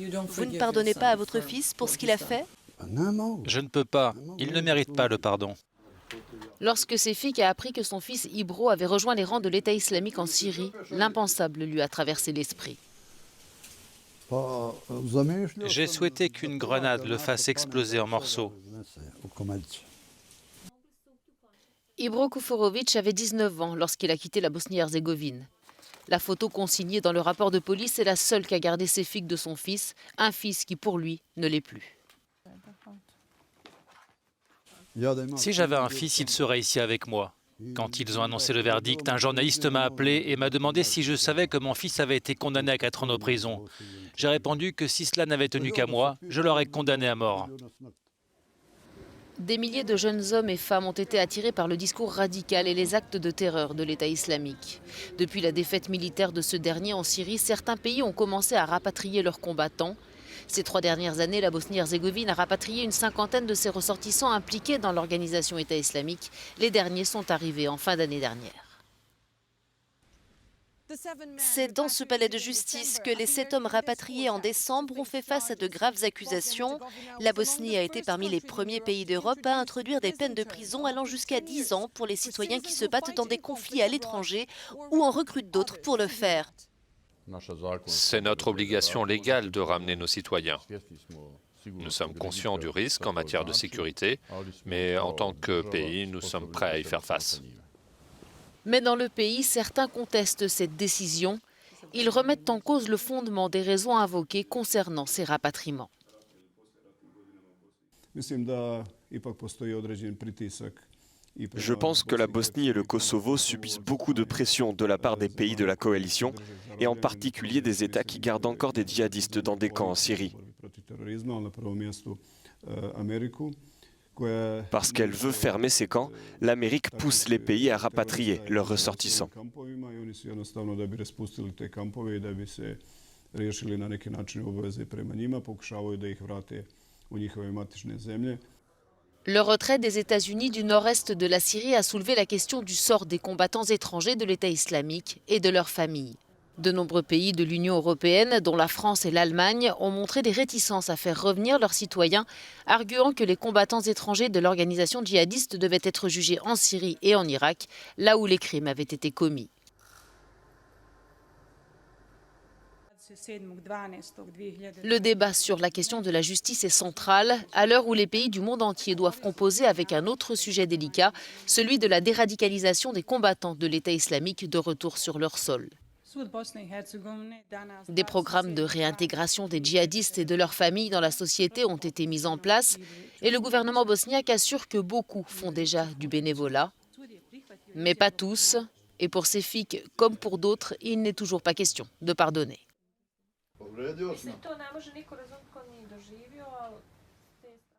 Vous ne pardonnez pas à votre fils pour ce qu'il a fait? Je ne peux pas. Il ne mérite pas le pardon. Lorsque Şefik a appris que son fils Ibro avait rejoint les rangs de l'État islamique en Syrie, l'impensable lui a traversé l'esprit. J'ai souhaité qu'une grenade le fasse exploser en morceaux. Ibro Kufurović avait 19 ans lorsqu'il a quitté la Bosnie-Herzégovine. La photo consignée dans le rapport de police est la seule qu'a gardé Şefik de son fils, un fils qui pour lui ne l'est plus. Si j'avais un fils, il serait ici avec moi. Quand ils ont annoncé le verdict, un journaliste m'a appelé et m'a demandé si je savais que mon fils avait été condamné à 4 ans de prison. J'ai répondu que si cela n'avait tenu qu'à moi, je l'aurais condamné à mort. Des milliers de jeunes hommes et femmes ont été attirés par le discours radical et les actes de terreur de l'État islamique. Depuis la défaite militaire de ce dernier en Syrie, certains pays ont commencé à rapatrier leurs combattants. Ces 3 dernières années, la Bosnie-Herzégovine a rapatrié une cinquantaine de ses ressortissants impliqués dans l'organisation État islamique. Les derniers sont arrivés en fin d'année dernière. C'est dans ce palais de justice que les 7 hommes rapatriés en décembre ont fait face à de graves accusations. La Bosnie a été parmi les premiers pays d'Europe à introduire des peines de prison allant jusqu'à 10 ans pour les citoyens qui se battent dans des conflits à l'étranger ou en recrutent d'autres pour le faire. C'est notre obligation légale de ramener nos citoyens. Nous sommes conscients du risque en matière de sécurité, mais en tant que pays, nous sommes prêts à y faire face. Mais dans le pays, certains contestent cette décision. Ils remettent en cause le fondement des raisons invoquées concernant ces rapatriements. Je pense que la Bosnie et le Kosovo subissent beaucoup de pression de la part des pays de la coalition, et en particulier des États qui gardent encore des djihadistes dans des camps en Syrie. Parce qu'elle veut fermer ces camps, l'Amérique pousse les pays à rapatrier leurs ressortissants. Le retrait des États-Unis du nord-est de la Syrie a soulevé la question du sort des combattants étrangers de l'État islamique et de leurs familles. De nombreux pays de l'Union européenne, dont la France et l'Allemagne, ont montré des réticences à faire revenir leurs citoyens, arguant que les combattants étrangers de l'organisation djihadiste devaient être jugés en Syrie et en Irak, là où les crimes avaient été commis. Le débat sur la question de la justice est central, à l'heure où les pays du monde entier doivent composer avec un autre sujet délicat, celui de la déradicalisation des combattants de l'État islamique de retour sur leur sol. Des programmes de réintégration des djihadistes et de leurs familles dans la société ont été mis en place et le gouvernement bosniaque assure que beaucoup font déjà du bénévolat. Mais pas tous, et pour Şefik comme pour d'autres, il n'est toujours pas question de pardonner.